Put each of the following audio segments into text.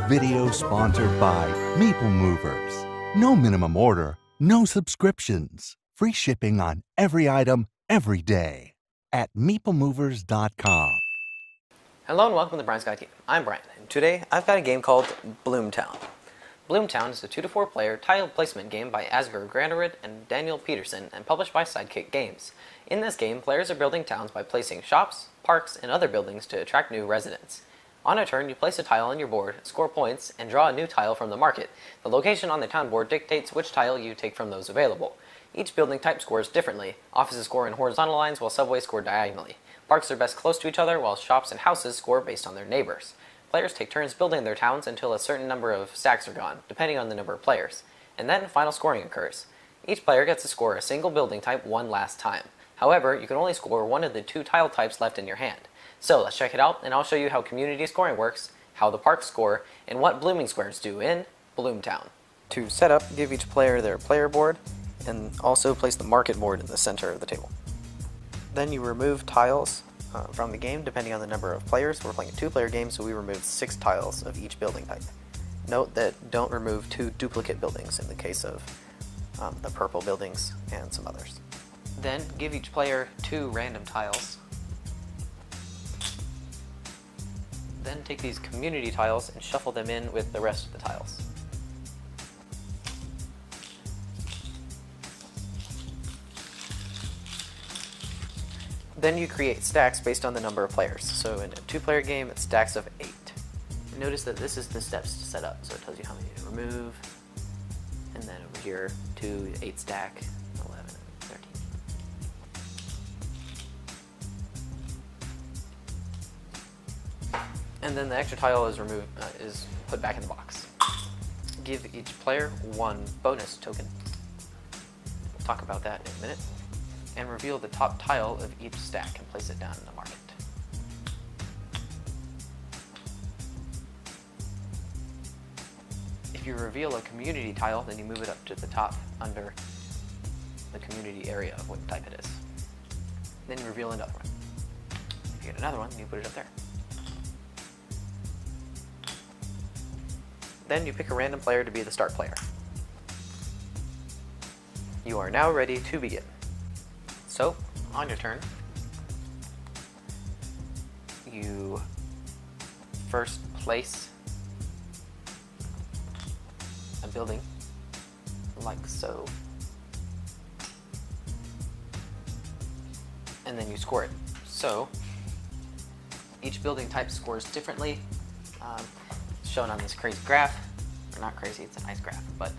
video sponsored by Meeple Movers. No minimum order, no subscriptions. Free shipping on every item, every day. At meeplemovers.com. Hello and welcome to Brian's Guide Game. I'm Brian, and today I've got a game called Bloomtown. Bloomtown is a 2 to 4 player tile placement game by Asger Granderud and Daniel Peterson and published by Sidekick Games. In this game, players are building towns by placing shops, parks, and other buildings to attract new residents. On a turn, you place a tile on your board, score points, and draw a new tile from the market. The location on the town board dictates which tile you take from those available. Each building type scores differently. Offices score in horizontal lines while subways score diagonally. Parks are best close to each other while shops and houses score based on their neighbors. Players take turns building their towns until a certain number of stacks are gone, depending on the number of players. And then final scoring occurs. Each player gets to score a single building type one last time. However, you can only score one of the 2 tile types left in your hand. So let's check it out, and I'll show you how community scoring works, how the parks score, and what blooming squares do in Bloomtown. To set up, give each player their player board, and also place the market board in the center of the table. Then you remove tiles from the game depending on the number of players. We're playing a 2-player game, so we removed 6 tiles of each building type. Note that don't remove 2 duplicate buildings in the case of the purple buildings and some others. Then give each player 2 random tiles. Then take these community tiles and shuffle them in with the rest of the tiles. Then you create stacks based on the number of players. So in a 2-player game, it's stacks of 8. Notice that this is the steps to set up, so it tells you how many to remove, and then over here, 2, 8 stack, 11, 13. And then the extra tile is removed, is put back in the box. Give each player 1 bonus token. We'll talk about that in a minute. And reveal the top tile of each stack and place it down in the market. If you reveal a community tile, then you move it up to the top under the community area of what type it is. Then you reveal another one. If you get another one, you put it up there. Then you pick a random player to be the start player. You are now ready to begin. So, on your turn, you first place a building like so, and then you score it. So, each building type scores differently, shown on this crazy graph, or not crazy, it's a nice graph, but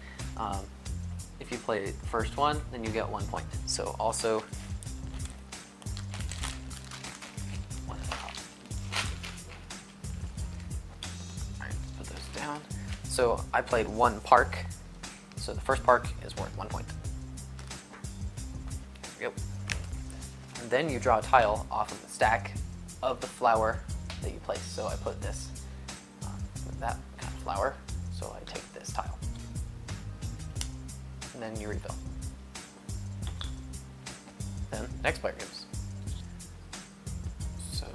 if you play the first one, then you get 1 point. So also, Alright, put those down. So I played 1 park, so the first park is worth 1 point. There we go. And then you draw a tile off of the stack of the flower that you place. So I put this with that kind of flower, so I take this tile. And then you refill. Then next player goes. So I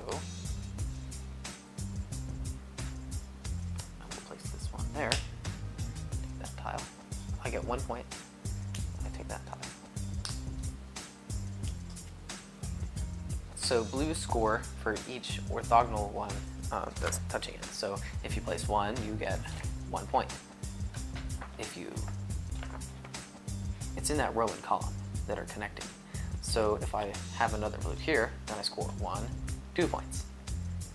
will place this one there. Take that tile. I get 1 point. I take that tile. So blue score for each orthogonal one that's touching it. So if you place 1, you get 1 point. If you It's in that row and column that are connecting. So if I have another blue here, then I score 1, 2 points.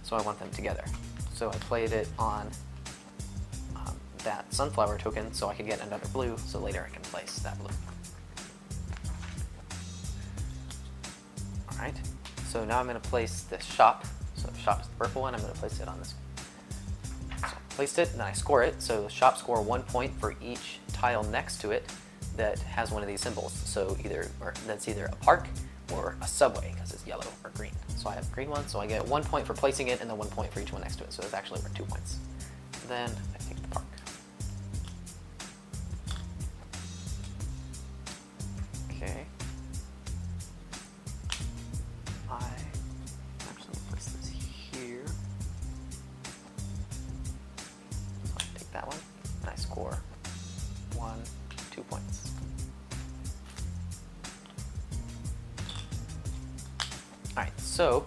So I want them together. So I played it on that sunflower token so I could get another blue, so later I can place that blue. Alright, so now I'm going to place this shop. So the shop is the purple one, I'm going to place it on this. So I placed it, and then I score it. So the shop score 1 point for each tile next to it that has one of these symbols. So that's either a park or a subway because it's yellow or green. So I have a green one, so I get 1 point for placing it and then 1 point for each one next to it. So it's actually worth 2 points. Then I take the park. Okay. I actually place this here. So I points. Alright, so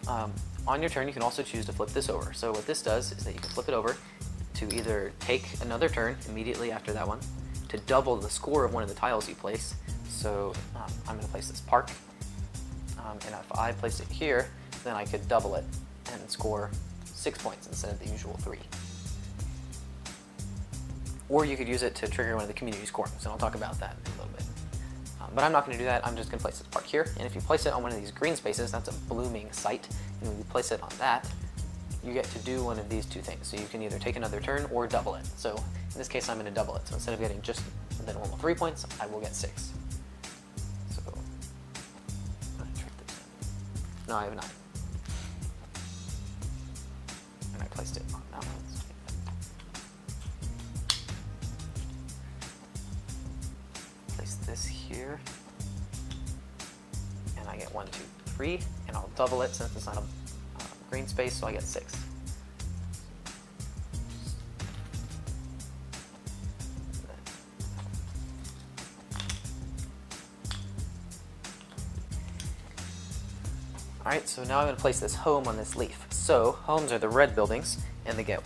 on your turn you can also choose to flip this over. So what this does is that you can flip it over to either take another turn immediately after that one, to double the score of one of the tiles you place. So I'm going to place this park, and if I place it here, then I could double it and score 6 points instead of the usual 3. Or you could use it to trigger one of the community scorings, and I'll talk about that in a little bit. But I'm not going to do that. I'm just going to place this park here, and if you place it on one of these green spaces, that's a blooming site, and when you place it on that, you get to do one of these two things. So you can either take another turn or double it. So in this case, I'm going to double it. So instead of getting just the normal 3 points, I will get 6. So I'm going to trick this in. No, I have 9. And I placed it on that one. Place this here, and I get 1, 2, 3, and I'll double it since it's not a green space, so I get 6. Alright, so now I'm going to place this home on this leaf. So, homes are the red buildings, and they get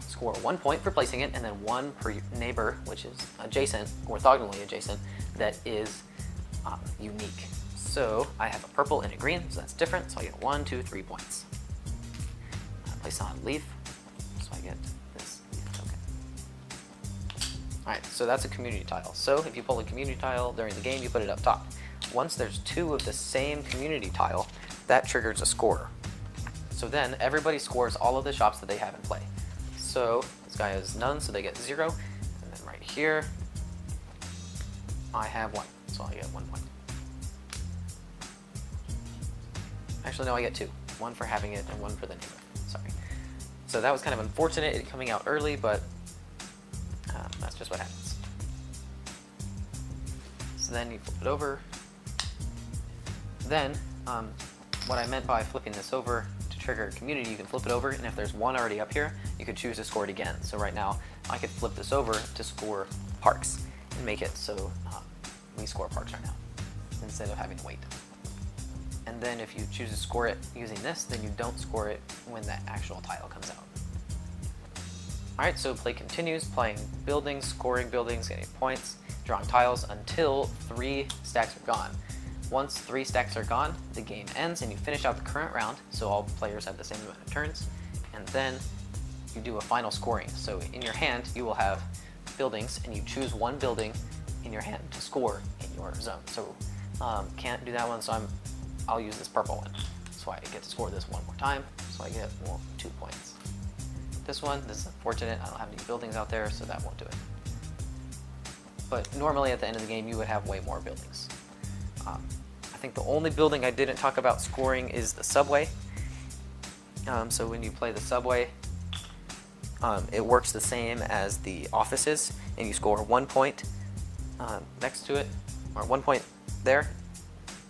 score 1 point for placing it, and then 1 per neighbor, which is adjacent, orthogonally adjacent, that is unique. So, I have a purple and a green, so that's different, so I get 1, 2, 3 points. Place it on a leaf, so I get this leaf token. Alright, so that's a community tile. So if you pull a community tile during the game, you put it up top. Once there's 2 of the same community tile, that triggers a score. So then everybody scores all of the shops that they have in play. So this guy has none, so they get 0. And then right here, I have 1, so I get 1 point. Actually, no, I get 2. 1 for having it and 1 for the neighbor. Sorry. So that was kind of unfortunate, it coming out early, but that's just what happens. So then you flip it over. Then, what I meant by flipping this over to trigger a community, you can flip it over, and if there's 1 already up here, you could choose to score it again. So right now, I could flip this over to score parks and make it so we score parks right now, instead of having to wait. And then if you choose to score it using this, then you don't score it when that actual tile comes out. Alright, so play continues, playing buildings, scoring buildings, getting points, drawing tiles until 3 stacks are gone. Once 3 stacks are gone, the game ends and you finish out the current round, so all players have the same amount of turns, and then you do a final scoring. So in your hand, you will have buildings, and you choose 1 building in your hand to score in your zone. So can't do that one, so I'll use this purple one. So I get to score this 1 more time, so I get 2 points. This one, this is unfortunate, I don't have any buildings out there, so that won't do it. But normally at the end of the game, you would have way more buildings. I think the only building I didn't talk about scoring is the subway. So when you play the subway, it works the same as the offices, and you score 1 point next to it, or 1 point there,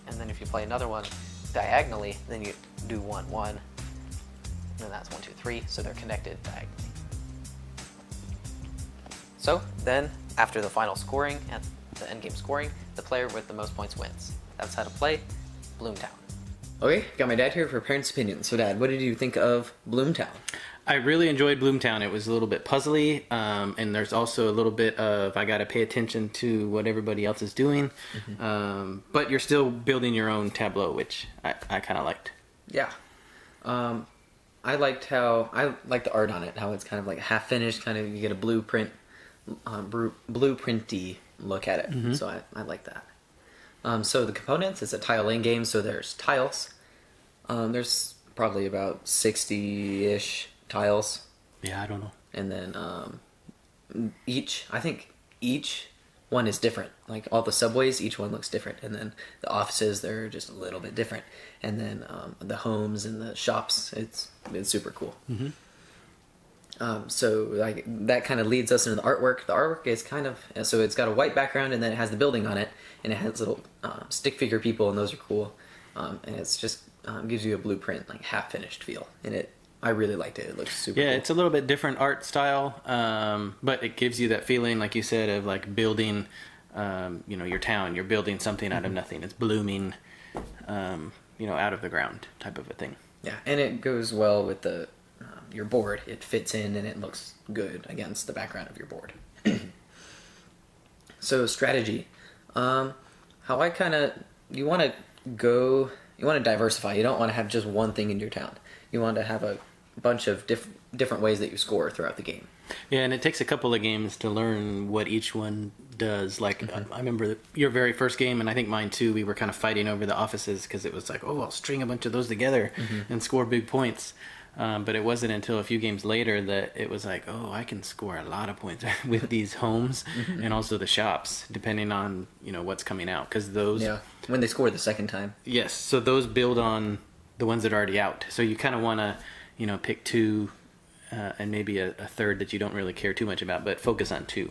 and then if you play another one diagonally, then you do 1, 1, and that's 1, 2, 3, so they're connected diagonally. So then, after the final scoring, at the endgame scoring, the player with the most points wins. That's how to play Bloomtown. Okay, got my dad here for parents' opinion. So Dad, what did you think of Bloomtown? I really enjoyed Bloomtown. It was a little bit puzzly, and there's also a little bit of I got to pay attention to what everybody else is doing, but you're still building your own tableau, which I kind of liked. Yeah. I liked the art on it, how it's kind of like half finished, kind of you get a blueprinty look at it. So I like that. So the components, it's a tile laying game, so there's tiles. There's probably about 60-ish tiles. Yeah, I don't know. And then I think each one is different. Like all the subways, each one looks different. And then the offices, they're just a little bit different. And then the homes and the shops, it's super cool. So like that kind of leads us into the artwork. The artwork is kind of, so it's got a white background and then it has the building on it, and it has little stick figure people, and those are cool. And it's just gives you a blueprint, like half finished feel, and I really liked it. It looks super cool. It's a little bit different art style, but it gives you that feeling, like you said, of like building, your town. You're building something out of nothing. It's blooming, out of the ground type of a thing. Yeah, and it goes well with the your board. It fits in and it looks good against the background of your board. So strategy. You want to diversify. You don't want to have just one thing in your town. You want to have a bunch of different ways that you score throughout the game. Yeah, and it takes a couple of games to learn what each one does. Like, I remember your very first game, and I think mine too, we were kind of fighting over the offices because it was like, oh, I'll string a bunch of those together and score big points. But it wasn't until a few games later that it was like, oh, I can score a lot of points with these homes and also the shops, depending on, what's coming out. Because those... Yeah, when they score the second time. Yes, so those build on the ones that are already out. So you kind of want to, pick two and maybe a third that you don't really care too much about, but focus on two.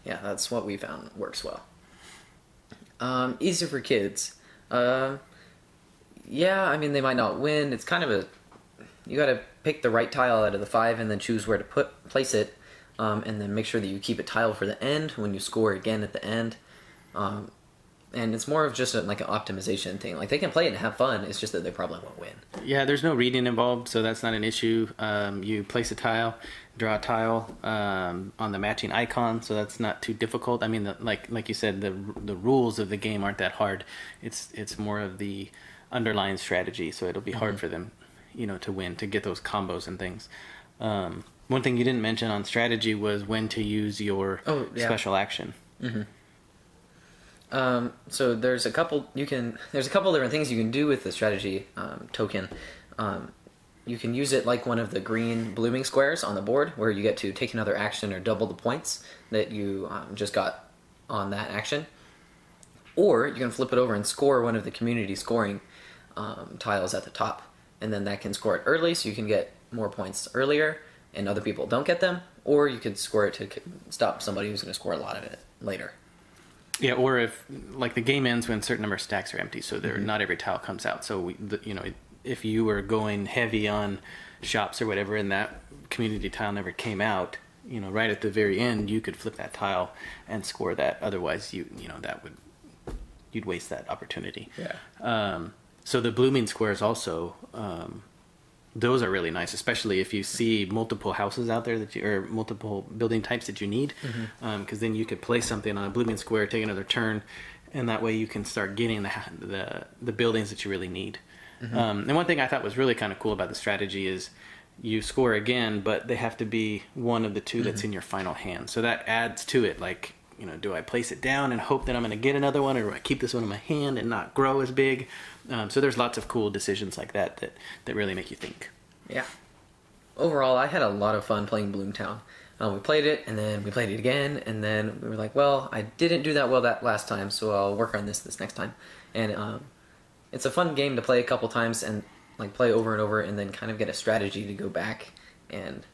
Yeah, that's what we found works well. Easy for kids. Yeah, I mean, they might not win. It's kind of you got to pick the right tile out of the 5 and then choose where to place it, and then make sure that you keep it tiled for the end when you score again at the end. And it's more of just like an optimization thing. Like, they can play it and have fun. It's just that they probably won't win. Yeah, there's no reading involved, so that's not an issue. You place a tile, draw a tile on the matching icon, so that's not too difficult. I mean, like you said, the rules of the game aren't that hard. It's more of the underlying strategy, so it'll be hard for them, to win, to get those combos and things. One thing you didn't mention on strategy was when to use your special action. So there's a couple different things you can do with the strategy token. You can use it like one of the green blooming squares on the board, where you get to take another action or double the points that you just got on that action. Or you can flip it over and score one of the community scoring tiles at the top, and then that can score it early, so you can get more points earlier, and other people don't get them. Or you could score it to stop somebody who's going to score a lot of it later. Yeah, or if the game ends when a certain number of stacks are empty, so not every tile comes out. So if you were going heavy on shops or whatever, and that community tile never came out, right at the very end, you could flip that tile and score that. Otherwise, you'd waste that opportunity. Yeah. So the blooming squares also, those are really nice, especially if you see multiple houses out there or multiple building types that you need, because then you could place something on a blooming square, take another turn, and that way you can start getting the buildings that you really need. And one thing I thought was really kind of cool about the strategy is you score again, but they have to be one of the two that's in your final hand. So that adds to it, like, do I place it down and hope that I'm going to get another one, or do I keep this one in my hand and not grow as big? So there's lots of cool decisions like that really make you think. Yeah. Overall, I had a lot of fun playing Bloomtown. We played it, and then we played it again, and then we were like, well, I didn't do that well that last time, so I'll work on this next time. And it's a fun game to play a couple times and play over and over, and then kind of get a strategy to go back and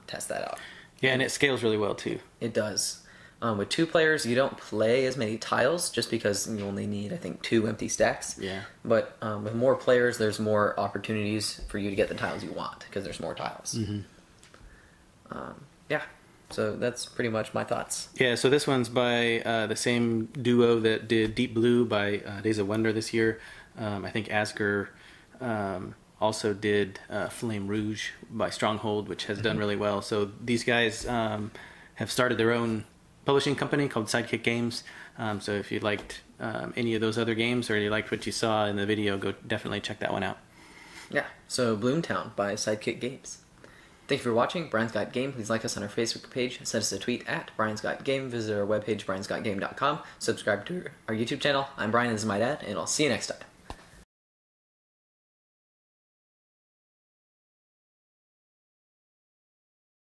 test that out. Yeah, and it scales really well too. It does. With 2 players, you don't play as many tiles, just because you only need, I think, 2 empty stacks. Yeah. But with more players, there's more opportunities for you to get the tiles you want, because there's more tiles. Yeah. So that's pretty much my thoughts. Yeah, so this one's by the same duo that did Deep Blue by Days of Wonder this year. I think Asger also did Flame Rouge by Stronghold, which has done really well. So these guys have started their own publishing company called Sidekick Games. So if you liked any of those other games, or you liked what you saw in the video, go definitely check that one out. Yeah, so Bloomtown by Sidekick Games. Thank you for watching. Brian's Got Game. Please like us on our Facebook page. Send us a tweet at Brian's Got Game. Visit our webpage, briansgotgame.com. Subscribe to our YouTube channel. I'm Brian, this is my dad, and I'll see you next time.